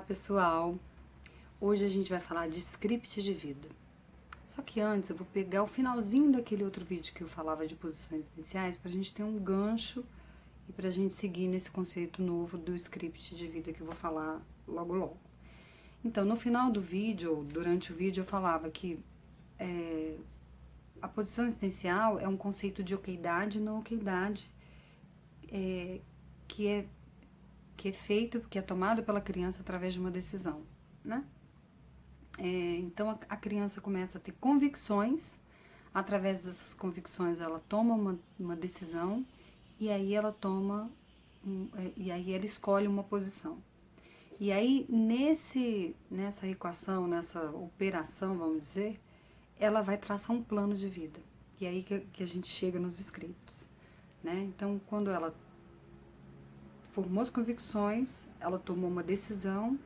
pessoal! Hoje a gente vai falar de script de vida. Só que antes eu vou pegar o finalzinho daquele outro vídeo que eu falava de posições iniciais pra gente ter um gancho e pra gente seguir nesse conceito novo do script de vida que eu vou falar logo logo. Então, no final do vídeo, ou durante o vídeo, eu falava que a posição existencial é um conceito de oqueidade e não oqueidade que é feito, que é tomado pela criança através de uma decisão, né? Então a criança começa a ter convicções, através dessas convicções ela toma uma decisão e aí ela escolhe uma posição. E aí nessa equação, nessa operação, vamos dizer, ela vai traçar um plano de vida. E aí que a gente chega nos scripts, né? Então quando ela formou as convicções, ela tomou uma decisão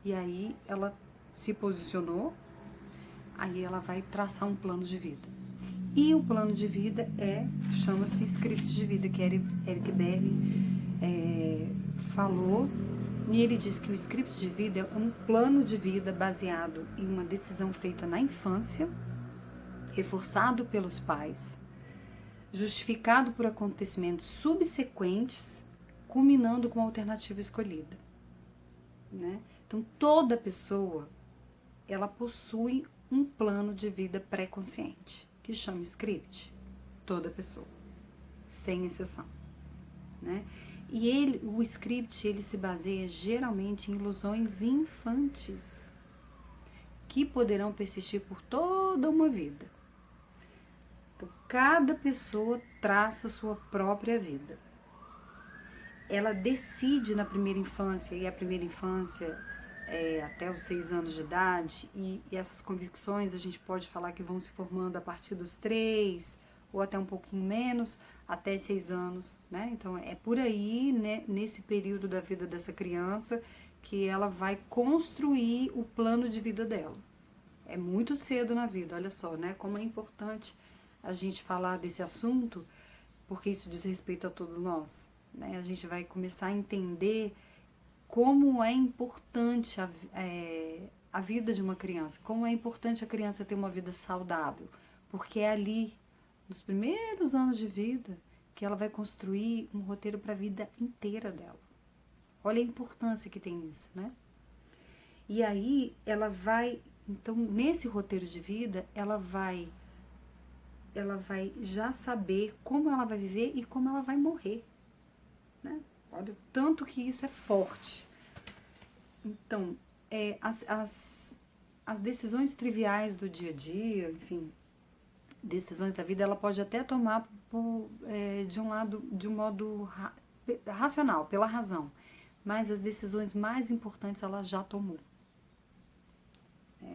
e aí ela se posicionou, aí ela vai traçar um plano de vida. E o plano de vida chama-se script de vida, que Eric Berne falou, e ele diz que o script de vida é um plano de vida baseado em uma decisão feita na infância, reforçado pelos pais, justificado por acontecimentos subsequentes, culminando com a alternativa escolhida, né? Então, toda pessoa, ela possui um plano de vida pré-consciente, que chama script. Toda pessoa, sem exceção, né? E o script, ele se baseia geralmente em ilusões infantis, que poderão persistir por toda uma vida. Então, cada pessoa traça a sua própria vida. Ela decide na primeira infância, e a primeira infância até os 6 anos de idade, e essas convicções a gente pode falar que vão se formando a partir dos 3, ou até um pouquinho menos, até 6 anos, né? Então é por aí, né, nesse período da vida dessa criança, que ela vai construir o plano de vida dela. É muito cedo na vida, olha só, né? Como é importante a gente falar desse assunto, porque isso diz respeito a todos nós, né? A gente vai começar a entender como é importante a vida de uma criança, como é importante a criança ter uma vida saudável, porque é ali, nos primeiros anos de vida, que ela vai construir um roteiro para a vida inteira dela. Olha a importância que tem isso, né? E aí ela vai, então nesse roteiro de vida, ela vai já saber como ela vai viver e como ela vai morrer, né? Olha o tanto que isso é forte. Então, as decisões triviais do dia a dia, enfim, decisões da vida, ela pode até tomar de um modo racional, pela razão. Mas as decisões mais importantes ela já tomou.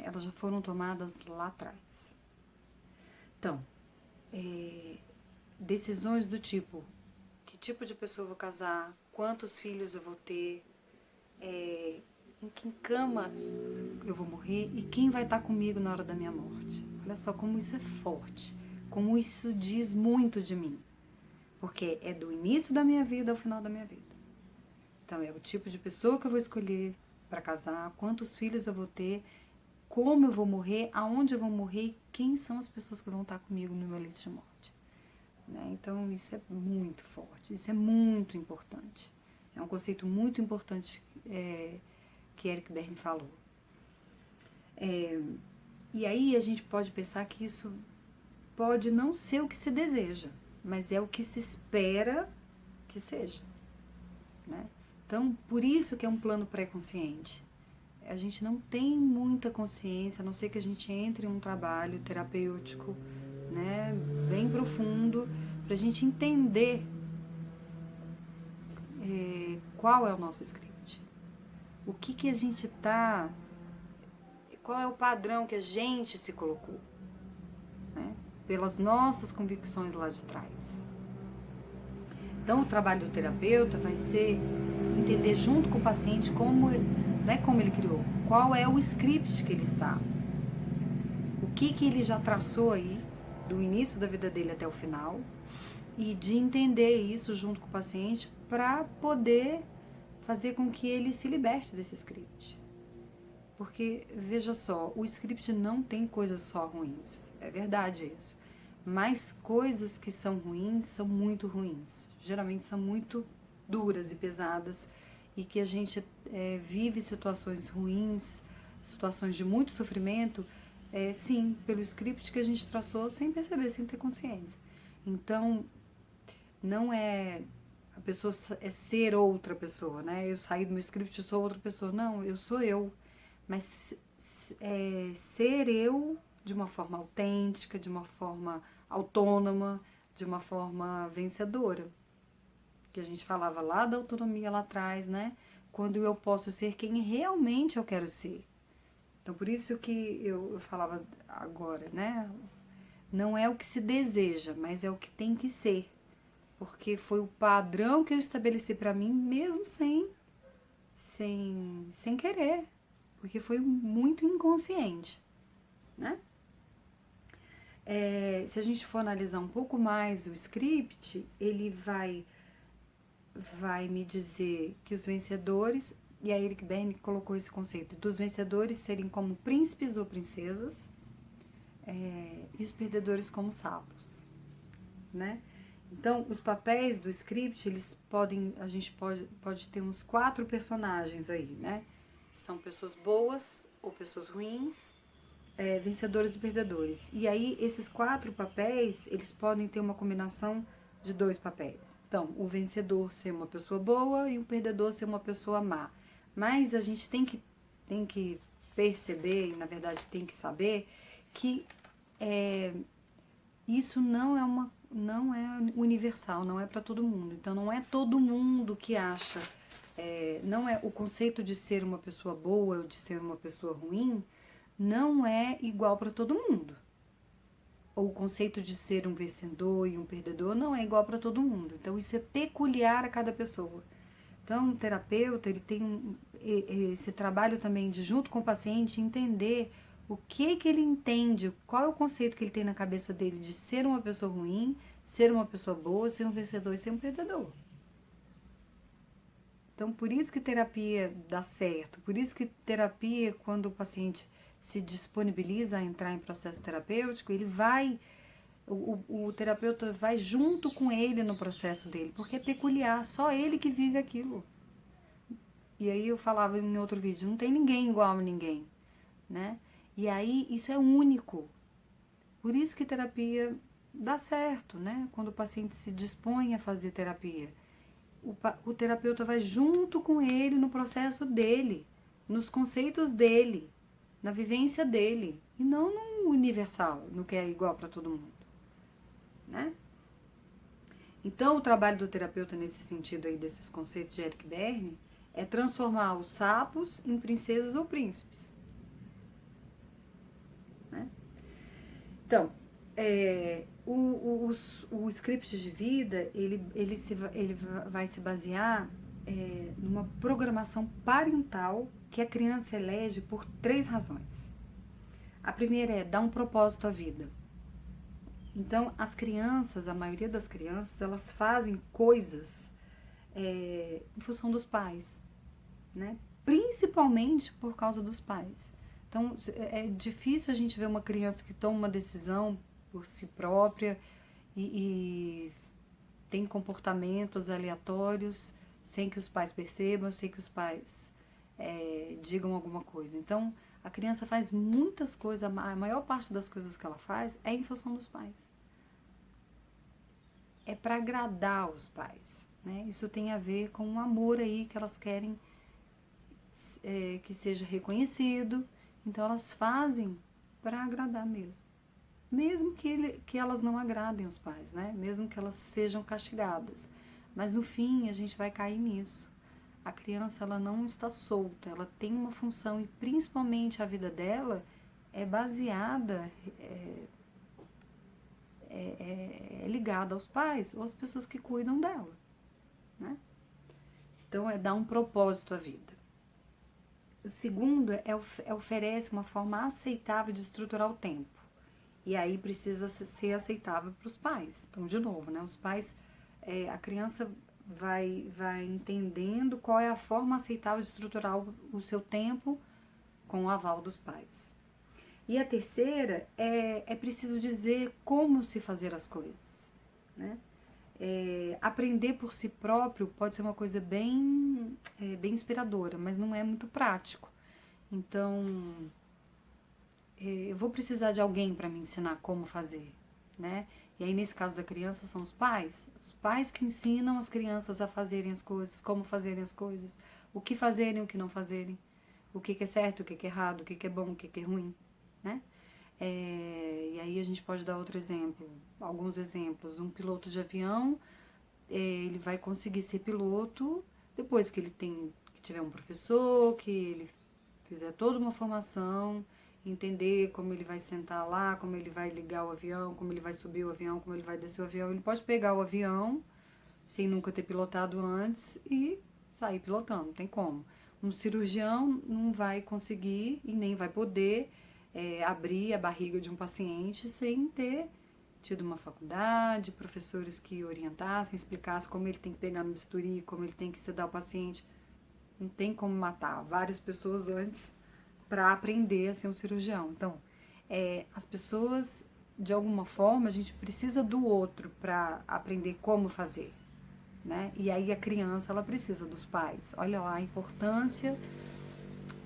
Elas já foram tomadas lá atrás. Então, decisões do tipo, que tipo de pessoa eu vou casar, quantos filhos eu vou ter, em que cama eu vou morrer e quem vai estar comigo na hora da minha morte. Olha só como isso é forte, como isso diz muito de mim, porque é do início da minha vida ao final da minha vida. Então é o tipo de pessoa que eu vou escolher para casar, quantos filhos eu vou ter, como eu vou morrer, aonde eu vou morrer, quem são as pessoas que vão estar comigo no meu leito de morte. Né? Então isso é muito forte, isso é muito importante. É um conceito muito importante que Eric Berne falou. E aí a gente pode pensar que isso pode não ser o que se deseja, mas é o que se espera que seja, né? Então, por isso que é um plano pré-consciente. A gente não tem muita consciência, a não ser que a gente entre em um trabalho terapêutico, né, bem profundo, pra gente entender qual é o nosso script. O que a gente tá... Qual é o padrão que a gente se colocou, né? Pelas nossas convicções lá de trás. Então, o trabalho do terapeuta vai ser entender junto com o paciente como ele criou, qual é o script que ele está, o que ele já traçou aí, do início da vida dele até o final, e de entender isso junto com o paciente para poder fazer com que ele se liberte desse script. Porque, veja só, o script não tem coisas só ruins. É verdade isso. Mas coisas que são ruins são muito ruins. Geralmente são muito duras e pesadas. E que a gente vive situações ruins, situações de muito sofrimento, sim, pelo script que a gente traçou sem perceber, sem ter consciência. Então, não é a pessoa é ser outra pessoa, né? Eu saí do meu script e sou outra pessoa. Não, eu sou eu. Mas ser eu de uma forma autêntica, de uma forma autônoma, de uma forma vencedora. Que a gente falava lá da autonomia lá atrás, né? Quando eu posso ser quem realmente eu quero ser. Então, por isso que eu falava agora, né? Não é o que se deseja, mas é o que tem que ser. Porque foi o padrão que eu estabeleci para mim, mesmo sem querer. Porque foi muito inconsciente, né? Se a gente for analisar um pouco mais o script, ele vai me dizer que os vencedores, e a Eric Berne colocou esse conceito, dos vencedores serem como príncipes ou princesas, e os perdedores como sapos, né? Então, os papéis do script, a gente pode ter uns 4 personagens aí, né? São pessoas boas ou pessoas ruins, vencedores e perdedores. E aí, esses 4 papéis, eles podem ter uma combinação de 2 papéis. Então, o vencedor ser uma pessoa boa e o perdedor ser uma pessoa má. Mas a gente tem que perceber, e na verdade tem que saber, que isso não é universal, não é para todo mundo. Então, não é todo mundo que acha, não é o conceito de ser uma pessoa boa ou de ser uma pessoa ruim, não é igual para todo mundo. Ou o conceito de ser um vencedor e um perdedor não é igual para todo mundo. Então, isso é peculiar a cada pessoa. Então, o terapeuta, ele tem esse trabalho também de, junto com o paciente, entender o que ele entende, qual é o conceito que ele tem na cabeça dele de ser uma pessoa ruim, ser uma pessoa boa, ser um vencedor e ser um perdedor. Então, por isso que terapia dá certo, por isso que terapia, quando o paciente se disponibiliza a entrar em processo terapêutico, o terapeuta vai junto com ele no processo dele, porque é peculiar, só ele que vive aquilo. E aí eu falava em outro vídeo, não tem ninguém igual a ninguém, né? E aí isso é único. Por isso que terapia dá certo, né? Quando o paciente se dispõe a fazer terapia. O terapeuta vai junto com ele no processo dele, nos conceitos dele, na vivência dele, e não no universal, no que é igual para todo mundo, né? Então, o trabalho do terapeuta nesse sentido aí, desses conceitos de Eric Berne, é transformar os sapos em princesas ou príncipes, né? Então, o script de vida, ele vai se basear numa programação parental que a criança elege por 3 razões. A primeira é dar um propósito à vida. Então, as crianças, a maioria das crianças, elas fazem coisas em função dos pais, né? Principalmente por causa dos pais. Então, é difícil a gente ver uma criança que toma uma decisão por si própria e tem comportamentos aleatórios sem que os pais percebam, sem que os pais digam alguma coisa. Então, a criança faz muitas coisas, a maior parte das coisas que ela faz é em função dos pais. É para agradar os pais, né? Isso tem a ver com um amor aí que elas querem que seja reconhecido. Então, elas fazem para agradar mesmo. Mesmo que elas não agradem os pais, né? Mesmo que elas sejam castigadas. Mas no fim, a gente vai cair nisso. A criança, ela não está solta, ela tem uma função e principalmente a vida dela é baseada, é ligada aos pais ou às pessoas que cuidam dela, né? Então, é dar um propósito à vida. O segundo oferece uma forma aceitável de estruturar o tempo. E aí precisa ser aceitável para os pais. Então, de novo, né? Os pais, a criança vai entendendo qual é a forma aceitável de estruturar o seu tempo com o aval dos pais. E a terceira é preciso dizer como se fazer as coisas, né? Aprender por si próprio pode ser uma coisa bem inspiradora, mas não é muito prático. Então, eu vou precisar de alguém para me ensinar como fazer, né? E aí, nesse caso da criança, são os pais que ensinam as crianças a fazerem as coisas, como fazerem as coisas, o que fazerem, o que não fazerem, o que é certo, o que é errado, o que é bom, o que é ruim, né? E aí a gente pode dar outro exemplo, alguns exemplos. Um piloto de avião, ele vai conseguir ser piloto depois que que tiver um professor, que ele fizer toda uma formação, entender como ele vai sentar lá, como ele vai ligar o avião, como ele vai subir o avião, como ele vai descer o avião. Ele pode pegar o avião sem nunca ter pilotado antes e sair pilotando, não tem como. Um cirurgião não vai conseguir e nem vai poder abrir a barriga de um paciente sem ter tido uma faculdade, professores que orientassem, explicassem como ele tem que pegar no bisturi, como ele tem que sedar o paciente. Não tem como matar várias pessoas antes para aprender a ser um cirurgião. Então, as pessoas, de alguma forma, a gente precisa do outro para aprender como fazer, né? E aí a criança, ela precisa dos pais. Olha lá a importância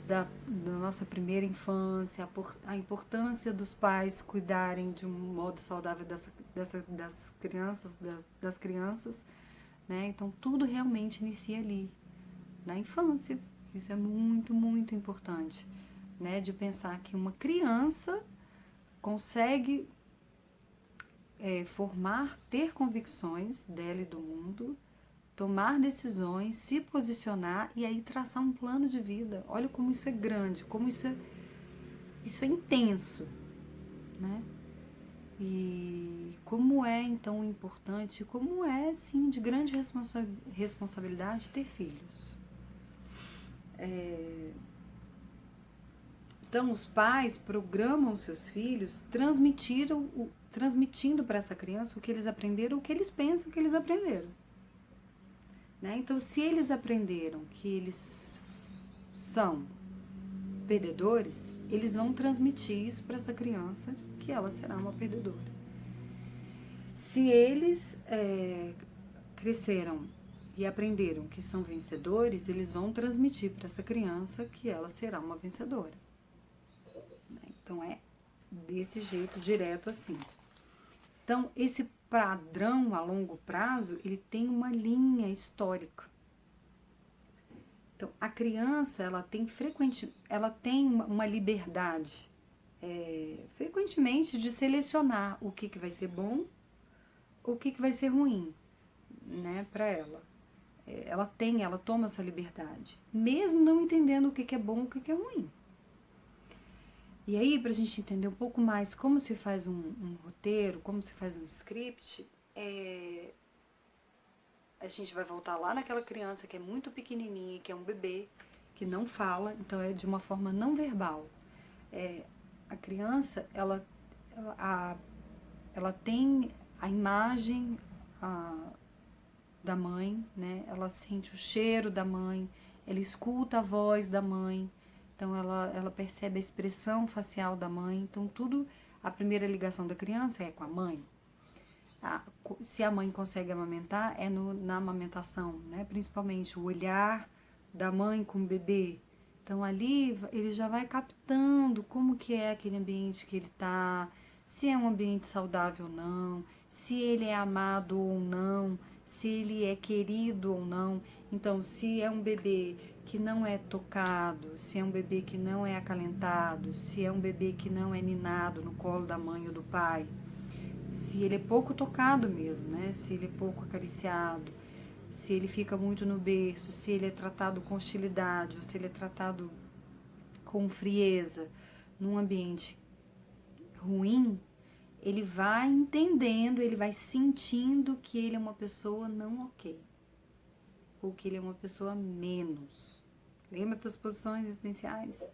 da nossa primeira infância, a importância dos pais cuidarem de um modo saudável das crianças, né? Então, tudo realmente inicia ali, na infância. Isso é muito, muito importante, né? De pensar que uma criança consegue formar, ter convicções dela e do mundo, tomar decisões, se posicionar e aí traçar um plano de vida. Olha como isso é grande, como isso é intenso, né? E como é então importante, como é sim de grande responsabilidade ter filhos. Então os pais programam seus filhos transmitindo para essa criança o que eles aprenderam, o que eles pensam que eles aprenderam. Né? Então, se eles aprenderam que eles são perdedores, eles vão transmitir isso para essa criança, que ela será uma perdedora. Se eles cresceram e aprenderam que são vencedores, eles vão transmitir para essa criança que ela será uma vencedora. Então, é desse jeito, direto assim. Então, esse padrão a longo prazo, ele tem uma linha histórica. Então, a criança, ela tem uma liberdade, frequentemente, de selecionar o que vai ser bom, o que vai ser ruim, né, para ela. Ela toma essa liberdade, mesmo não entendendo o que é bom, o que é ruim. E aí, para a gente entender um pouco mais como se faz um roteiro, como se faz um script, a gente vai voltar lá naquela criança que é muito pequenininha, que é um bebê, que não fala, então é de uma forma não verbal. A criança, ela tem a imagem da mãe, né? Ela sente o cheiro da mãe, ela escuta a voz da mãe, então ela percebe a expressão facial da mãe. Então a primeira ligação da criança é com a mãe. Se a mãe consegue amamentar, é na amamentação, né? Principalmente o olhar da mãe com o bebê. Então ali ele já vai captando como que é aquele ambiente que ele tá, se é um ambiente saudável ou não, se ele é amado ou não, se ele é querido ou não. Então, se é um bebê que não é tocado, se é um bebê que não é acalentado, se é um bebê que não é ninado no colo da mãe ou do pai, se ele é pouco tocado mesmo, né? Se ele é pouco acariciado, se ele fica muito no berço, se ele é tratado com hostilidade ou se ele é tratado com frieza num ambiente ruim, ele vai entendendo, ele vai sentindo que ele é uma pessoa não ok, ou que ele é uma pessoa menos. Lembra das posições existenciais?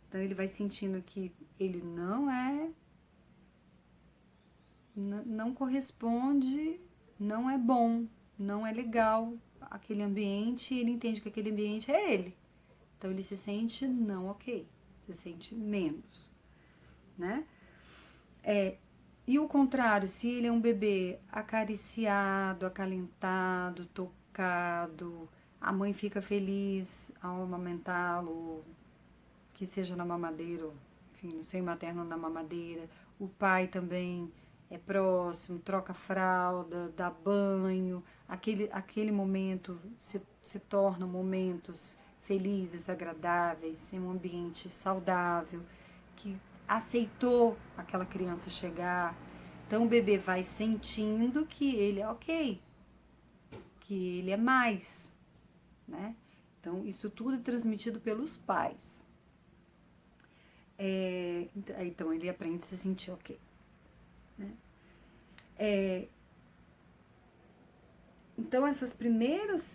Então ele vai sentindo que ele não corresponde, não é bom, não é legal aquele ambiente, e ele entende que aquele ambiente é ele. Então ele se sente não ok. se sente menos, né? E o contrário, se ele é um bebê acariciado, acalentado, tocado, a mãe fica feliz ao amamentá-lo, que seja na mamadeira, enfim, no seio materno ou na mamadeira. O pai também é próximo, troca fralda, dá banho. Aquele momento se torna momentos felizes, agradáveis, em um ambiente saudável, que aceitou aquela criança chegar. Então o bebê vai sentindo que ele é ok, que ele é mais, né? Então isso tudo é transmitido pelos pais. Então ele aprende a se sentir ok, né? Então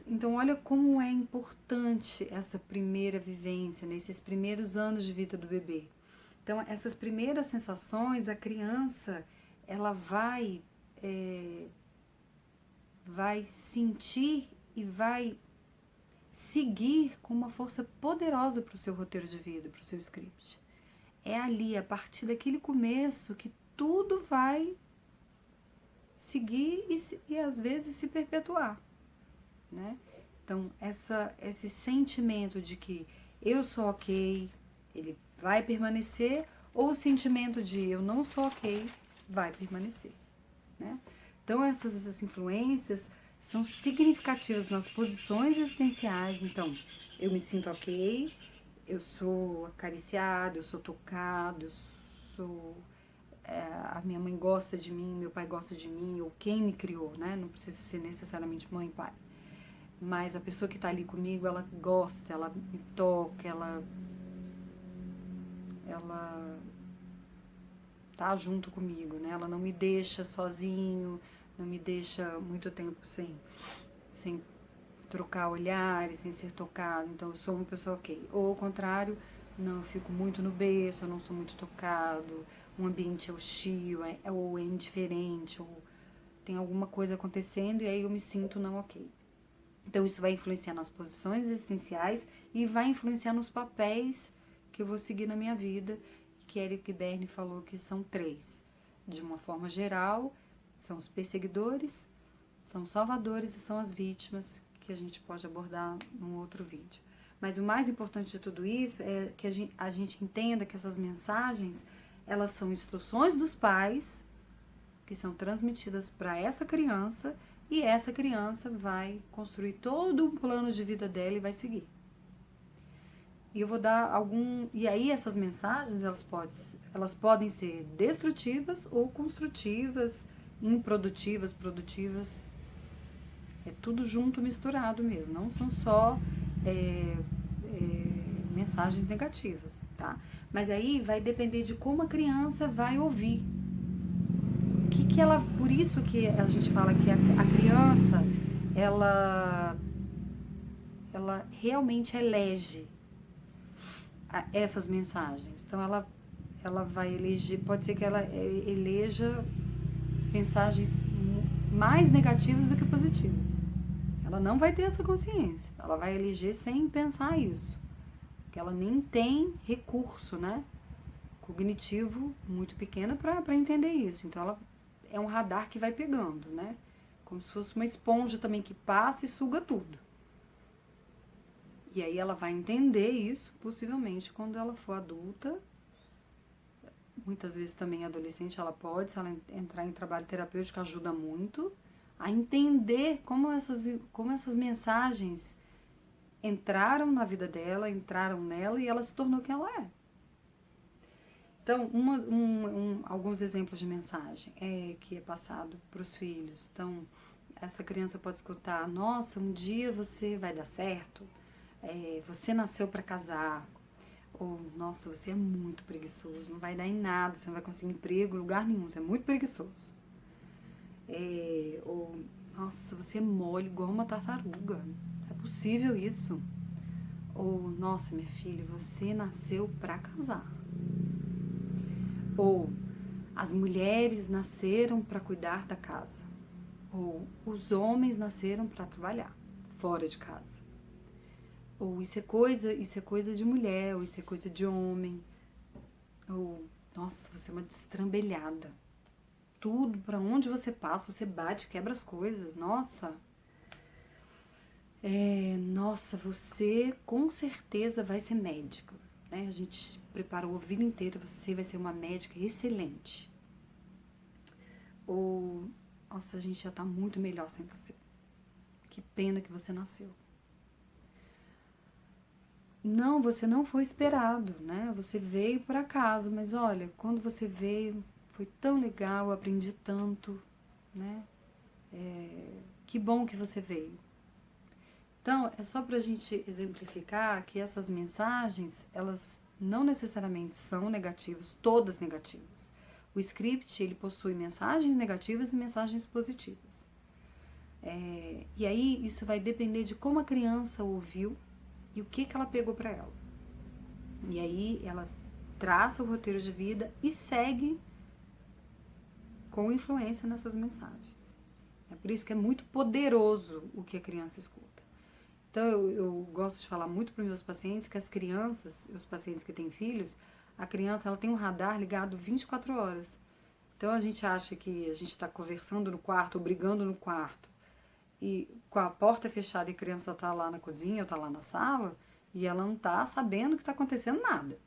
então olha como é importante essa primeira vivência, nesses primeiros anos de vida do bebê. Então essas primeiras sensações, a criança, ela vai sentir e vai seguir com uma força poderosa para o seu roteiro de vida, para o seu script. É ali, a partir daquele começo, que tudo vai seguir e às vezes se perpetuar, né? Então, esse sentimento de que eu sou ok, ele vai permanecer, ou o sentimento de eu não sou ok, vai permanecer, né? Então, essas influências são significativas nas posições existenciais. Então, eu me sinto ok, eu sou acariciado, eu sou tocado, eu sou... a minha mãe gosta de mim, meu pai gosta de mim, ou quem me criou, né? Não precisa ser necessariamente mãe e pai. Mas a pessoa que tá ali comigo, ela gosta, ela me toca, ela tá junto comigo, né? Ela não me deixa sozinho, não me deixa muito tempo sem trocar olhares, sem ser tocado. Então eu sou uma pessoa ok. Ou ao contrário, não, eu fico muito no berço, eu não sou muito tocado, um ambiente é hostil, ou é indiferente, ou tem alguma coisa acontecendo e aí eu me sinto não ok. Então isso vai influenciar nas posições existenciais e vai influenciar nos papéis que eu vou seguir na minha vida, que Eric Berne falou que são 3. De uma forma geral, são os perseguidores, são os salvadores e são as vítimas, que a gente pode abordar num outro vídeo. Mas o mais importante de tudo isso é que a gente entenda que essas mensagens, elas são instruções dos pais que são transmitidas para essa criança, e essa criança vai construir todo um plano de vida dela e vai seguir. E eu vou dar e aí essas mensagens, elas podem ser destrutivas ou construtivas, improdutivas, produtivas. É tudo junto, misturado mesmo. Não são só mensagens negativas, tá? Mas aí vai depender de como a criança vai ouvir. Por isso que a gente fala que a criança, ela realmente elege essas mensagens. Então ela vai eleger, pode ser que ela eleja mensagens mais negativas do que positivas. Ela não vai ter essa consciência. Ela vai eleger sem pensar isso. Porque ela nem tem recurso, né, cognitivo muito pequeno para entender isso. Então ela é um radar que vai pegando, né? Como se fosse uma esponja também que passa e suga tudo. E aí ela vai entender isso, possivelmente, quando ela for adulta. Muitas vezes também adolescente, ela pode, se ela entrar em trabalho terapêutico, ajuda muito a entender como essas mensagens entraram na vida dela, entraram nela e ela se tornou quem ela é. Então, alguns exemplos de mensagem que é passado para os filhos. Então, essa criança pode escutar: nossa, um dia você vai dar certo, você nasceu para casar, ou nossa, você é muito preguiçoso, não vai dar em nada, você não vai conseguir emprego em lugar nenhum, você é muito preguiçoso. Ou nossa, você é mole igual uma tartaruga, é possível isso? Ou nossa, minha filha, você nasceu para casar. Ou as mulheres nasceram para cuidar da casa. Ou os homens nasceram para trabalhar fora de casa. Ou isso é coisa de mulher, ou isso é coisa de homem. Ou, nossa, você é uma destrambelhada. Tudo, pra onde você passa, você bate, quebra as coisas. Nossa. Nossa, você com certeza vai ser médica, né? A gente preparou a vida inteira, você vai ser uma médica excelente. Ou, nossa, a gente já tá muito melhor sem você. Que pena que você nasceu. Não, você não foi esperado, né? Você veio por acaso, mas olha, quando você veio, foi tão legal, eu aprendi tanto, né? Que bom que você veio. Então, é só para a gente exemplificar que essas mensagens, elas não necessariamente são negativas, todas negativas. O script, ele possui mensagens negativas e mensagens positivas. E aí, isso vai depender de como a criança ouviu e o que ela pegou para ela. E aí, ela traça o roteiro de vida e segue com influência nessas mensagens. É por isso que é muito poderoso o que a criança escuta. Então, eu gosto de falar muito para os meus pacientes que as crianças, os pacientes que têm filhos, a criança ela tem um radar ligado 24 horas. Então, a gente acha que a gente está conversando no quarto, ou brigando no quarto, e com a porta fechada e a criança está lá na cozinha ou está lá na sala, e ela não está sabendo que está acontecendo nada.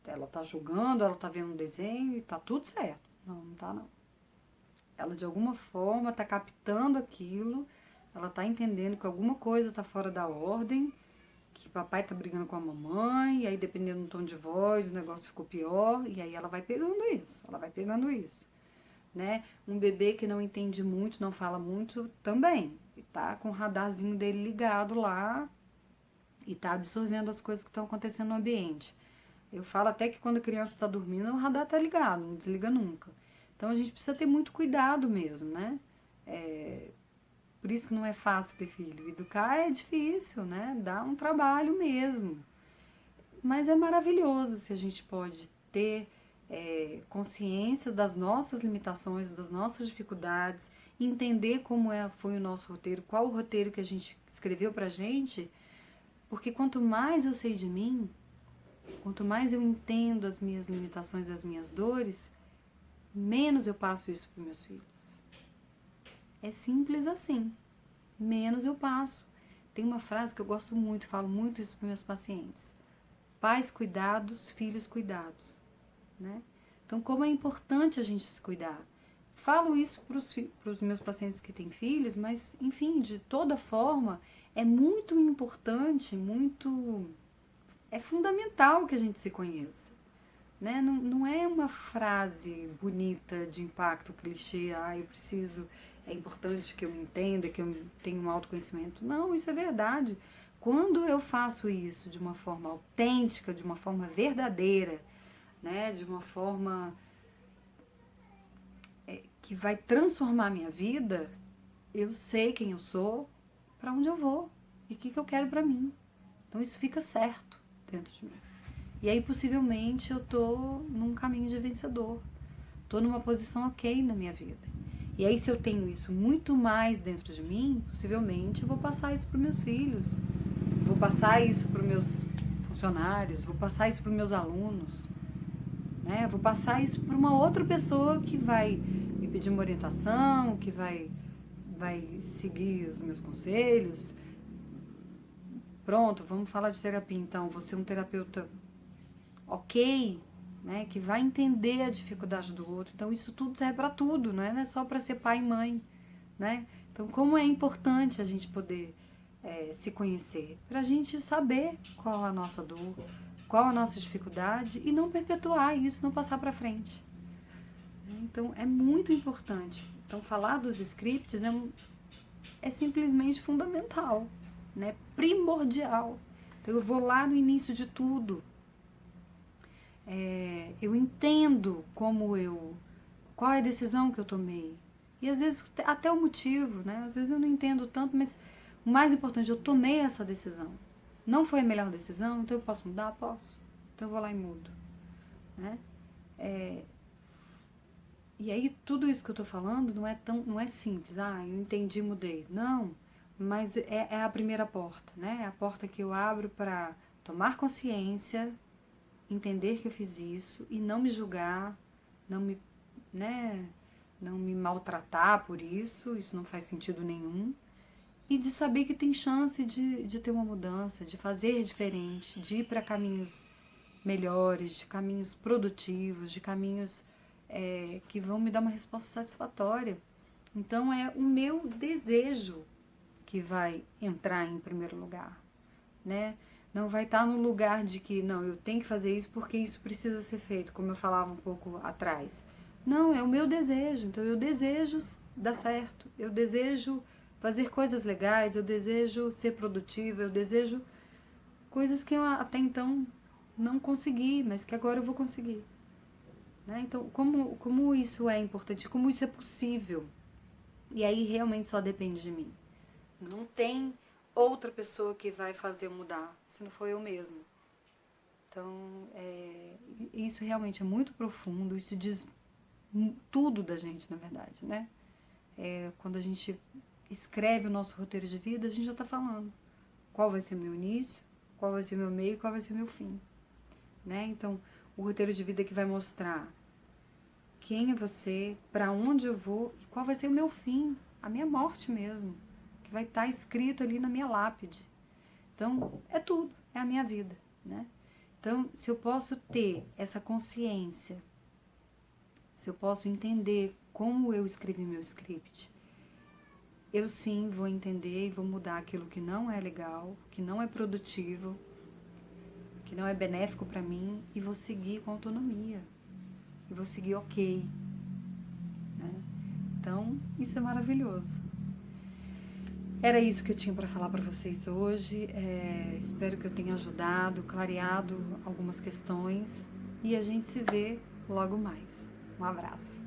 Ela está jogando, ela está vendo um desenho e está tudo certo. Não, não está não. Ela de alguma forma está captando aquilo, ela está entendendo que alguma coisa está fora da ordem, que papai está brigando com a mamãe, e aí dependendo do tom de voz, o negócio ficou pior, e aí ela vai pegando isso, né? Um bebê que não entende muito, não fala muito, também, e tá com o radarzinho dele ligado lá, e tá absorvendo as coisas que estão acontecendo no ambiente. Eu falo até que quando a criança está dormindo, o radar tá ligado, não desliga nunca. Então a gente precisa ter muito cuidado mesmo, né? Por isso que não é fácil ter filho. Educar é difícil, né? Dá um trabalho mesmo. Mas é maravilhoso se a gente pode ter consciência das nossas limitações, das nossas dificuldades, entender como foi o nosso roteiro, qual o roteiro que a gente escreveu pra gente, porque quanto mais eu sei de mim, quanto mais eu entendo as minhas limitações, as minhas dores, menos eu passo isso para meus filhos. É simples assim. Menos eu passo. Tem uma frase que eu gosto muito, falo muito isso para meus pacientes. Pais cuidados, filhos cuidados. Né? Então, como é importante a gente se cuidar. Falo isso para os meus pacientes que têm filhos, mas, enfim, de toda forma, é muito importante, é fundamental que a gente se conheça. Né? Não, não é uma frase bonita de impacto, clichê, eu preciso, é importante que eu me entenda, que eu tenha um autoconhecimento. Não, isso é verdade. Quando eu faço isso de uma forma autêntica, de uma forma verdadeira, né? De uma forma que vai transformar a minha vida, eu sei quem eu sou, para onde eu vou e o que eu quero para mim. Então isso fica certo dentro de mim. E aí, possivelmente, eu tô num caminho de vencedor. Tô numa posição ok na minha vida. E aí, se eu tenho isso muito mais dentro de mim, possivelmente eu vou passar isso para meus filhos. Vou passar isso para meus funcionários, vou passar isso para meus alunos. Né? Vou passar isso para uma outra pessoa que vai me pedir uma orientação, que vai seguir os meus conselhos. Pronto, vamos falar de terapia então. Vou ser um terapeuta ok, né, que vai entender a dificuldade do outro. Então isso tudo serve para tudo, não é só para ser pai e mãe, né? Então como é importante a gente poder se conhecer, para a gente saber qual a nossa dor, qual a nossa dificuldade e não perpetuar isso, não passar para frente. Então é muito importante. Então falar dos scripts é simplesmente fundamental, né? Primordial. Então eu vou lá no início de tudo. Eu entendo qual é a decisão que eu tomei. E às vezes até o motivo, né? Às vezes eu não entendo tanto, mas o mais importante, eu tomei essa decisão. Não foi a melhor decisão, então eu posso mudar? Posso. Então eu vou lá e mudo. Né? E aí tudo isso que eu tô falando não é simples. Eu entendi, mudei. Não. mas é a primeira porta, né? É a porta que eu abro para tomar consciência, entender que eu fiz isso e não me julgar, não me, né, não me maltratar por isso não faz sentido nenhum. E de saber que tem chance de ter uma mudança, de fazer diferente, de ir para caminhos melhores, de caminhos produtivos, de caminhos que vão me dar uma resposta satisfatória. Então é o meu desejo que vai entrar em primeiro lugar, né? Não vai estar no lugar de que, não, eu tenho que fazer isso porque isso precisa ser feito, como eu falava um pouco atrás. Não, é o meu desejo. Então eu desejo dar certo, eu desejo fazer coisas legais, eu desejo ser produtiva, eu desejo coisas que eu até então não consegui, mas que agora eu vou conseguir. Né? Então, como isso é importante, como isso é possível. E aí realmente só depende de mim. Não tem outra pessoa que vai fazer eu mudar, se não for eu mesmo. Então, isso realmente é muito profundo, isso diz tudo da gente, na verdade, né? Quando a gente escreve o nosso roteiro de vida, a gente já está falando qual vai ser o meu início, qual vai ser o meu meio, qual vai ser o meu fim, né? Então, o roteiro de vida que vai mostrar quem é você, para onde eu vou e qual vai ser o meu fim, a minha morte mesmo, que vai estar escrito ali na minha lápide. Então, é tudo, é a minha vida, né? Então, se eu posso ter essa consciência, se eu posso entender como eu escrevi meu script, eu sim vou entender e vou mudar aquilo que não é legal, que não é produtivo, que não é benéfico para mim e vou seguir com autonomia. E vou seguir ok. Né? Então, isso é maravilhoso. Era isso que eu tinha para falar para vocês hoje. Espero que eu tenha ajudado, clareado algumas questões. E a gente se vê logo mais. Um abraço.